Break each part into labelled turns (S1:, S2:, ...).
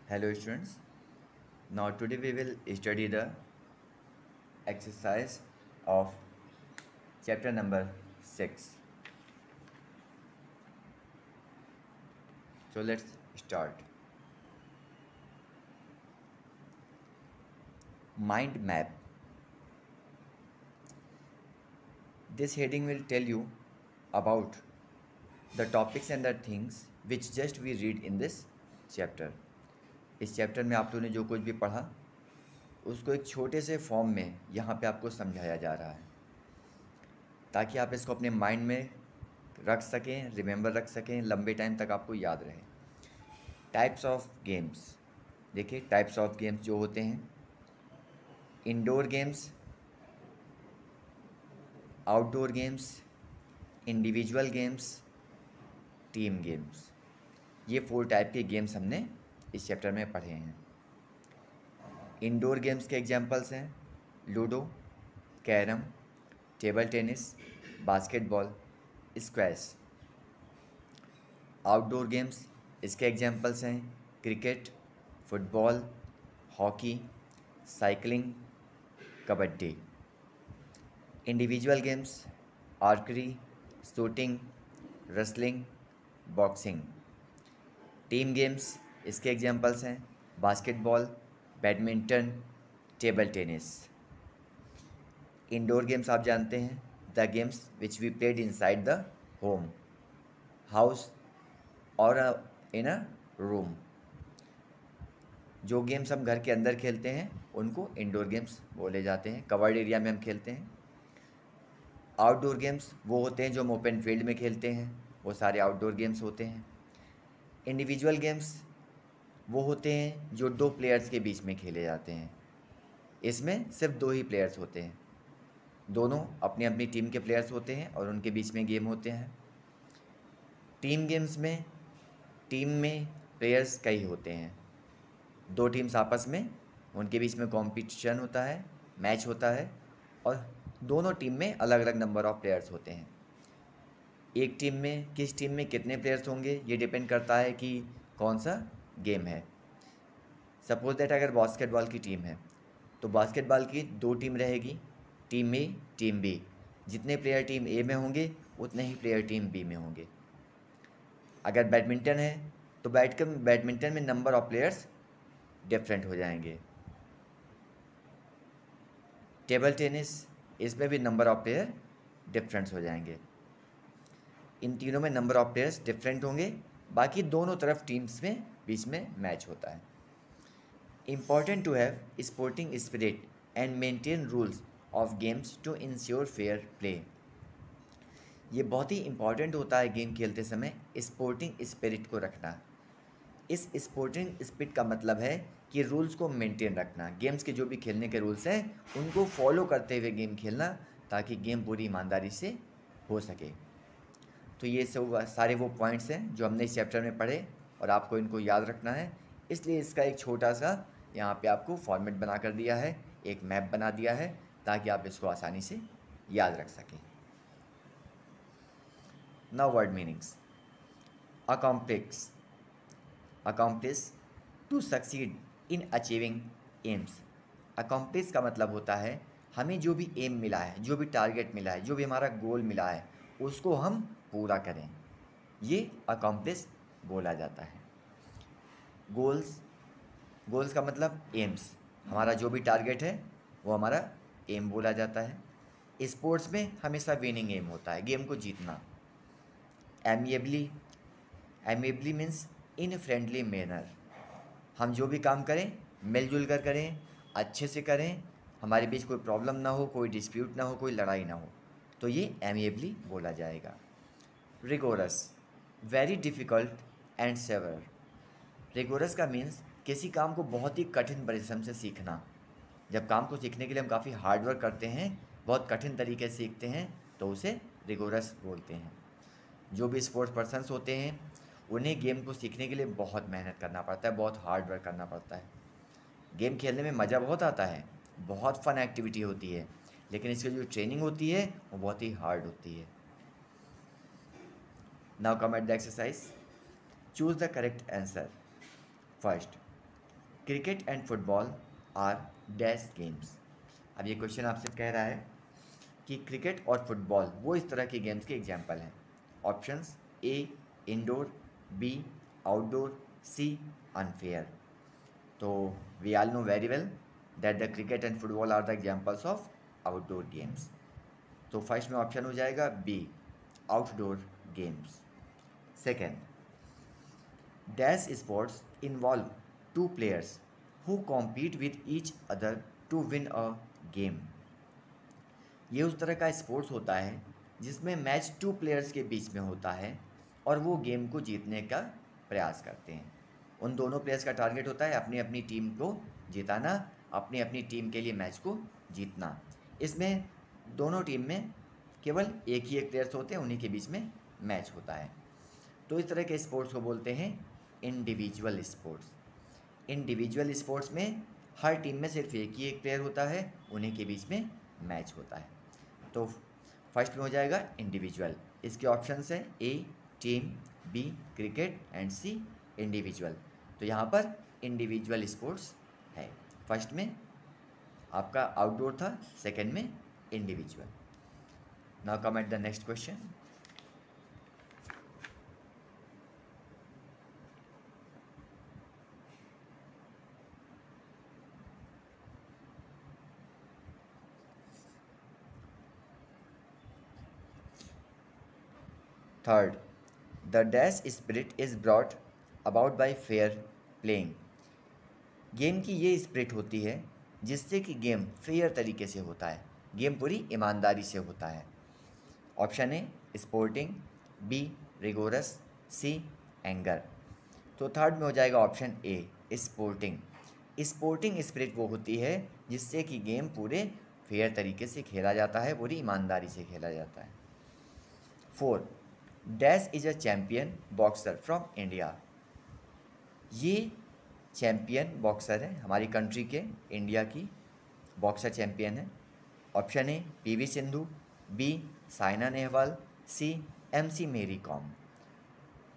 S1: Hello students. Now today we will study the exercise of chapter number 6. So let's start. Mind map. This heading will tell you about the topics and the things which just we read in this chapter. इस chapter में आप लोगों ने जो कुछ भी पढ़ा उसको एक छोटे से फॉर्म में यहाँ पे आपको समझाया जा रहा है ताकि आप इसको अपने माइंड में रख सकें, रिमेंबर रख सकें, लंबे टाइम तक आपको याद रहे। Types of games. देखिए टाइप्स ऑफ गेम्स जो होते हैं, indoor games, outdoor games, individual games, team games. ये 4 टाइप के गेम्स हमने इस चैप्टर में पढ़े हैं। इंडोर गेम्स के एग्जांपल्स हैं ludo, carrom, table tennis, basketball, squash. Outdoor games इसके एग्जांपल्स हैं cricket, football, hockey, cycling, kabaddi. Individual games archery, shooting, wrestling, boxing. Team games इसके एग्जांपल्स हैं basketball, badminton, table tennis. Indoor games आप जानते हैं the games which we played inside the home, house और in a room. जो games हम घर के अंदर खेलते हैं उनको इंडोर गेम्स बोले जाते हैं, कवर्ड एरिया में हम खेलते हैं। आउटडोर गेम्स वो होते हैं जो हम ओपन फील्ड में खेलते हैं, वो सारे आउटडोर गेम्स होते हैं। इंडिविजुअल गेम्स वो होते हैं जो 2 प्लेयर्स के बीच में खेले जाते हैं। इसमें सिर्फ 2 ही प्लेयर्स होते हैं, दोनों अपनी अपनी टीम के प्लेयर्स होते हैं और उनके बीच में गेम होते हैं। टीम गेम्स में टीम में प्लेयर्स कई होते हैं, 2 टीम्स आपस में, उनके बीच में कॉम्पिटिशन होता है, मैच होता है और दोनों टीम में अलग अलग नंबर ऑफ प्लेयर्स होते हैं। एक टीम में किस टीम में कितने प्लेयर्स होंगे ये डिपेंड करता है कि कौन सा गेम है। सपोज दैट अगर बास्केटबॉल की टीम है तो बास्केटबॉल की 2 टीम रहेगी, टीम ए, टीम बी। जितने प्लेयर टीम ए में होंगे उतने ही प्लेयर टीम बी में होंगे। अगर बैडमिंटन है तो बैडमिंटन में नंबर ऑफ प्लेयर्स डिफरेंट हो जाएंगे। टेबल टेनिस, इसमें भी नंबर ऑफ प्लेयर डिफरेंस हो जाएंगे। इन तीनों में नंबर ऑफ प्लेयर्स डिफरेंट होंगे, बाकी दोनों तरफ टीम्स में बीच में मैच होता है। Important to have sporting spirit and maintain rules of games to ensure fair play. ये बहुत ही इम्पॉर्टेंट होता है गेम खेलते समय स्पोर्टिंग स्पिरिट को रखना। इस स्पोर्टिंग स्पिरिट का मतलब है कि रूल्स को मेंटेन रखना, गेम्स के जो भी खेलने के रूल्स हैं उनको फॉलो करते हुए गेम खेलना ताकि गेम पूरी ईमानदारी से हो सके। तो ये सब सारे वो पॉइंट्स हैं जो हमने इस चैप्टर में पढ़े और आपको इनको याद रखना है, इसलिए इसका एक छोटा सा यहाँ पे आपको फॉर्मेट बना कर दिया है, एक मैप बना दिया है ताकि आप इसको आसानी से याद रख सकें। Now word meanings. Accomplish, accomplish to succeed in achieving aims. Accomplish का मतलब होता है हमें जो भी एम मिला है, जो भी टारगेट मिला है, जो भी हमारा गोल मिला है उसको हम पूरा करें, ये अकॉम्प्लिश बोला जाता है। गोल्स, गोल्स का मतलब एम्स, हमारा जो भी टारगेट है वो हमारा एम बोला जाता है। स्पोर्ट्स में हमेशा विनिंग एम होता है, गेम को जीतना। एमिएबली, एमिएबली मीन्स इन फ्रेंडली मैनर, हम जो भी काम करें मिलजुल कर करें, अच्छे से करें, हमारे बीच कोई प्रॉब्लम ना हो, कोई डिस्प्यूट ना हो, कोई लड़ाई ना हो, तो ये एमिएबली बोला जाएगा। Rigorous, very difficult and severe. Rigorous का मीन्स किसी काम को बहुत ही कठिन परिश्रम से सीखना। जब काम को सीखने के लिए हम काफ़ी हार्ड वर्क करते हैं, बहुत कठिन तरीके से सीखते हैं, तो उसे रिगोरस बोलते हैं। जो भी स्पोर्ट्स पर्सन्स होते हैं उन्हें गेम को सीखने के लिए बहुत मेहनत करना पड़ता है, बहुत हार्ड वर्क करना पड़ता है। गेम खेलने में मज़ा बहुत आता है, बहुत फन एक्टिविटी होती है, लेकिन इसकी जो ट्रेनिंग होती है वो बहुत ही हार्ड होती है। Now come at the exercise, choose the correct answer. First, cricket and football are dash games. अब ये क्वेश्चन आपसे कह रहा है कि क्रिकेट और फुटबॉल वो इस तरह के गेम्स के एग्जाम्पल हैं। Options A indoor, B outdoor, C unfair. तो we all know very well that the cricket and football are the examples of outdoor games. तो फर्स्ट में ऑप्शन हो जाएगा B outdoor games. Second, dash sports involve two players who compete with each other to win a game. ये उस तरह का sports होता है जिसमें मैच टू प्लेयर्स के बीच में होता है और वो गेम को जीतने का प्रयास करते हैं। उन दोनों प्लेयर्स का टारगेट होता है अपनी अपनी टीम को जिताना, अपनी अपनी टीम के लिए मैच को जीतना। इसमें दोनों टीम में केवल एक ही प्लेयर्स होते हैं, उन्हीं के बीच में मैच होता है। तो इस तरह के स्पोर्ट्स को बोलते हैं इंडिविजुअल स्पोर्ट्स। इंडिविजुअल स्पोर्ट्स में हर टीम में सिर्फ एक ही प्लेयर होता है, उन्हीं के बीच में मैच होता है। तो फर्स्ट में हो जाएगा इंडिविजुअल। इसके ऑप्शंस हैं A team, B cricket and C individual. तो यहाँ पर इंडिविजुअल स्पोर्ट्स है। फर्स्ट में आपका आउटडोर था, सेकंड में individual. Now come at the next question. Third, the dash spirit is brought about by fair playing. Game की ये स्पिरिट होती है जिससे कि गेम फेयर तरीके से होता है, गेम पूरी ईमानदारी से होता है। Option A sporting, B rigorous, C anger. तो थर्ड में हो जाएगा option A sporting. Sporting spirit वो होती है जिससे कि गेम पूरे फेयर तरीके से खेला जाता है, पूरी ईमानदारी से खेला जाता है। Four, dash is a champion boxer from India. ये चैम्पियन बॉक्सर है हमारी कंट्री के, इंडिया की बॉक्सर चैम्पियन है। Option A PV Sindhu, B Saina Nehwal, C MC Mary Kom.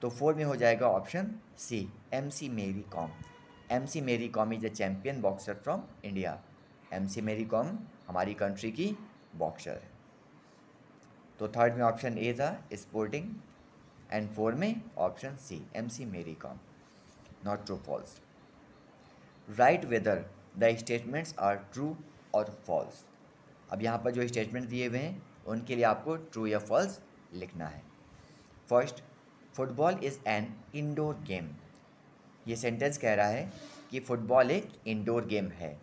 S1: तो फोर में हो जाएगा option C MC Mary Kom. MC Mary Kom is a champion boxer from India. MC Mary Kom हमारी कंट्री की बॉक्सर है। तो थर्ड में ऑप्शन ए था स्पोर्टिंग एंड फोर में option C MC Mary Kom. Not true false. Right whether the statements are true और फॉल्स। अब यहाँ पर जो स्टेटमेंट दिए हुए हैं उनके लिए आपको ट्रू या फॉल्स लिखना है। First, football is an indoor game. ये सेंटेंस कह रहा है कि फुटबॉल एक इंडोर गेम है।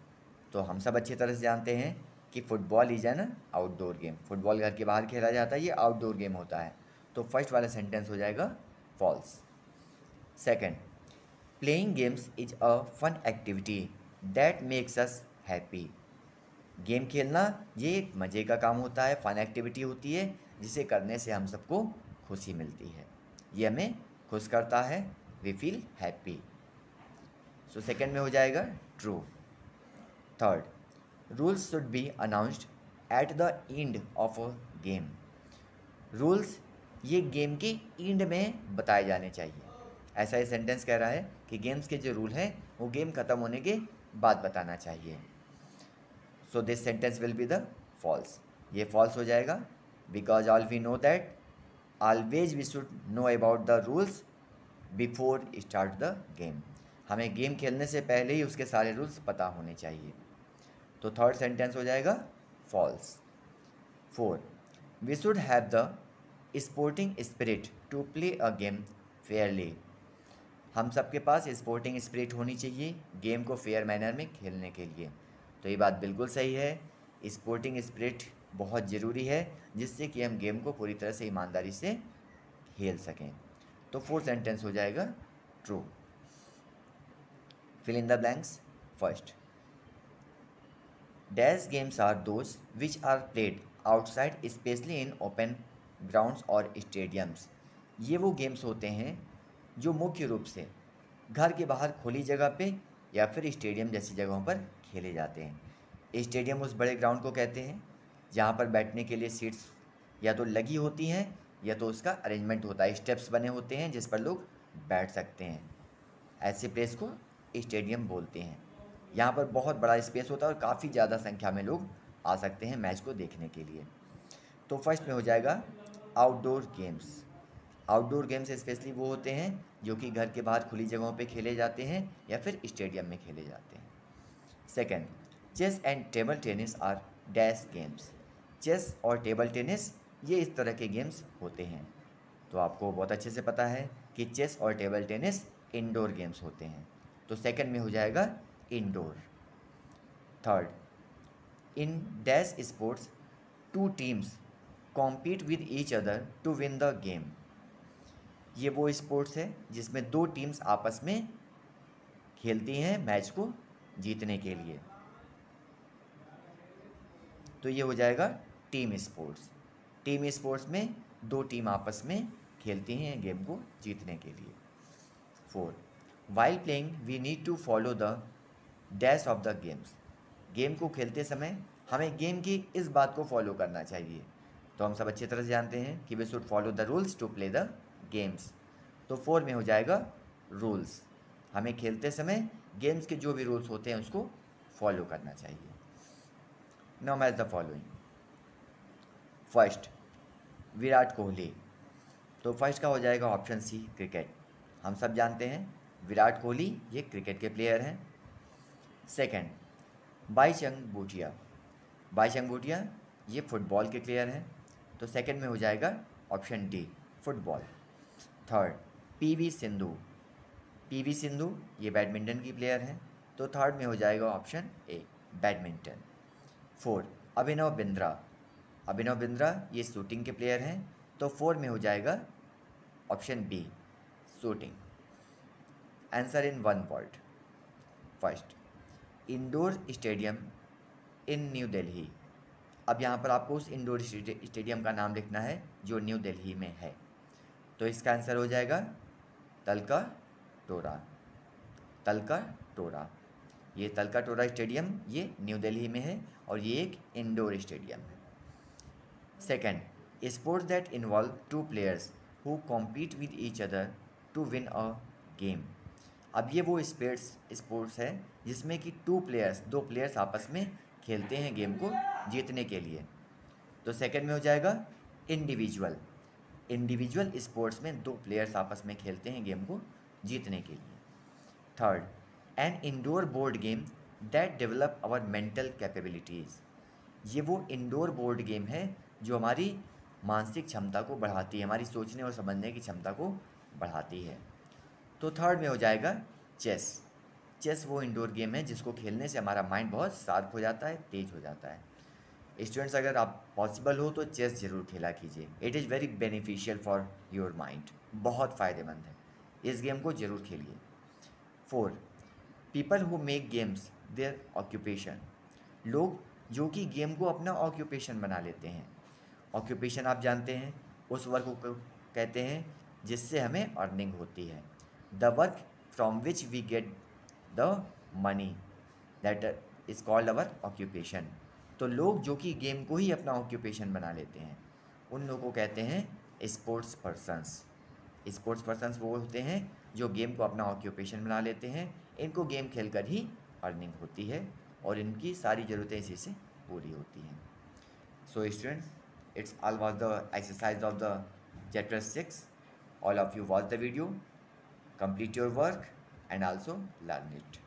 S1: तो हम सब अच्छी तरह से जानते हैं कि football is an outdoor game. Football घर के बाहर खेला जाता है, ये आउटडोर गेम होता है। तो फर्स्ट वाला सेंटेंस हो जाएगा false. Second, playing games is a fun activity that makes us happy. Game खेलना ये एक मज़े का काम होता है, फन एक्टिविटी होती है जिसे करने से हम सबको खुशी मिलती है, ये हमें खुश करता है, we feel happy. So second में हो जाएगा true. Third, rules should be announced at the end of a game. Rules ये गेम के एंड में बताए जाने चाहिए। ऐसा ये सेंटेंस कह रहा है कि गेम्स के जो रूल हैं वो गेम ख़त्म होने के बाद बताना चाहिए। So this sentence will be the false. ये फॉल्स हो जाएगा because all we know that always we should know about the rules before start the game. हमें गेम खेलने से पहले ही उसके सारे रूल्स पता होने चाहिए। तो थर्ड सेंटेंस हो जाएगा false. Four, we should have the sporting spirit to play a game fairly. हम सबके पास स्पोर्टिंग स्पिरिट होनी चाहिए गेम को फेयर मैनर में खेलने के लिए। तो ये बात बिल्कुल सही है, स्पोर्टिंग स्पिरिट बहुत ज़रूरी है जिससे कि हम गेम को पूरी तरह से ईमानदारी से खेल सकें। तो फोर्थ सेंटेंस हो जाएगा true. Fill in the blanks. First, dash games are those which are played outside specially in open grounds और स्टेडियम्स। ये वो गेम्स होते हैं जो मुख्य रूप से घर के बाहर खुली जगह पे या फिर स्टेडियम जैसी जगहों पर खेले जाते हैं। स्टेडियम उस बड़े ग्राउंड को कहते हैं जहाँ पर बैठने के लिए सीट्स या तो लगी होती हैं या तो उसका अरेंजमेंट होता है, स्टेप्स बने होते हैं जिस पर लोग बैठ सकते हैं। ऐसे प्लेस को स्टेडियम बोलते हैं। यहाँ पर बहुत बड़ा स्पेस होता है और काफ़ी ज़्यादा संख्या में लोग आ सकते हैं मैच को देखने के लिए। तो फर्स्ट में हो जाएगा outdoor games. Outdoor games specially वो होते हैं जो कि घर के बाहर खुली जगहों पे खेले जाते हैं या फिर स्टेडियम में खेले जाते हैं। Second, chess and table tennis are dash games. Chess और टेबल टेनिस ये इस तरह के गेम्स होते हैं। तो आपको बहुत अच्छे से पता है कि चेस और टेबल टेनिस इंडोर गेम्स होते हैं। तो सेकंड में हो जाएगा indoor. Third, in dash sports two teams compete with each other to win the game. ये वो स्पोर्ट्स है जिसमें दो टीम्स आपस में खेलती हैं मैच को जीतने के लिए। तो ये हो जाएगा टीम स्पोर्ट्स। टीम स्पोर्ट्स में दो टीम आपस में खेलती हैं गेम को जीतने के लिए। 4, while playing we need to follow the dash of the games. Game को खेलते समय हमें गेम की इस बात को फॉलो करना चाहिए। तो हम सब अच्छी तरह से जानते हैं कि we should follow the rules to play the games. तो 4 में हो जाएगा रूल्स। हमें खेलते समय गेम्स के जो भी रूल्स होते हैं उसको फॉलो करना चाहिए। Now match the following. First, Virat Kohli. तो फर्स्ट का हो जाएगा ऑप्शन सी, क्रिकेट। हम सब जानते हैं विराट कोहली ये क्रिकेट के प्लेयर हैं। सेकंड, बाईचंग भूटिया। बाईचंग भूटिया ये फुटबॉल के प्लेयर हैं। तो सेकंड में हो जाएगा option D, football. Third, PV Sindhu. PV Sindhu ये बैडमिंटन की प्लेयर हैं। तो थर्ड में हो जाएगा ऑप्शन ए, बैडमिंटन। फोर्थ, अभिनव बिंद्रा। अभिनव बिंद्रा ये शूटिंग के प्लेयर हैं। तो 4 में हो जाएगा option B, shooting. Answer in one word. First, indoor stadium in New Delhi. अब यहाँ पर आपको उस इंडोर स्टेडियम का नाम लिखना है जो न्यू दिल्ली में है। तो इसका आंसर हो जाएगा तलका टोरा। तलका टोरा, ये तलका टोरा स्टेडियम ये न्यू दिल्ली में है और ये एक इंडोर स्टेडियम है। Second, sports that involve two players who compete with each other to win a game. अब ये वो स्पोर्ट्स है जिसमें कि दो प्लेयर्स आपस में खेलते हैं गेम को जीतने के लिए। तो सेकंड में हो जाएगा इंडिविजुअल। इंडिविजुअल स्पोर्ट्स में दो प्लेयर्स आपस में खेलते हैं गेम को जीतने के लिए। Third, an indoor board game that develop our mental capabilities. ये वो इंडोर बोर्ड गेम है जो हमारी मानसिक क्षमता को बढ़ाती है, हमारी सोचने और समझने की क्षमता को बढ़ाती है। तो थर्ड में हो जाएगा चेस। चेस वो इंडोर गेम है जिसको खेलने से हमारा माइंड बहुत शार्प हो जाता है, तेज हो जाता है। स्टूडेंट्स, अगर आप पॉसिबल हो तो चेस ज़रूर खेला कीजिए। It is very beneficial for your mind, बहुत फ़ायदेमंद है, इस गेम को ज़रूर खेलिए। 4, people who make games their occupation. लोग जो कि गेम को अपना ऑक्यूपेशन बना लेते हैं। ऑक्यूपेशन आप जानते हैं उस वर्क को कहते हैं जिससे हमें अर्निंग होती है। The work from which we get the money that is called our occupation. तो लोग जो कि गेम को ही अपना ऑक्यूपेशन बना लेते हैं उन लोगों को कहते हैं स्पोर्ट्स पर्सन्स। स्पोर्ट्स पर्सन्स वो होते हैं जो गेम को अपना ऑक्यूपेशन बना लेते हैं। इनको गेम खेलकर ही अर्निंग होती है और इनकी सारी ज़रूरतें इसी से पूरी होती हैं। So students, it's all was the exercise of the chapter 6. All of you watch the video, complete your work and also learn it.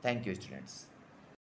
S1: Thank you, students.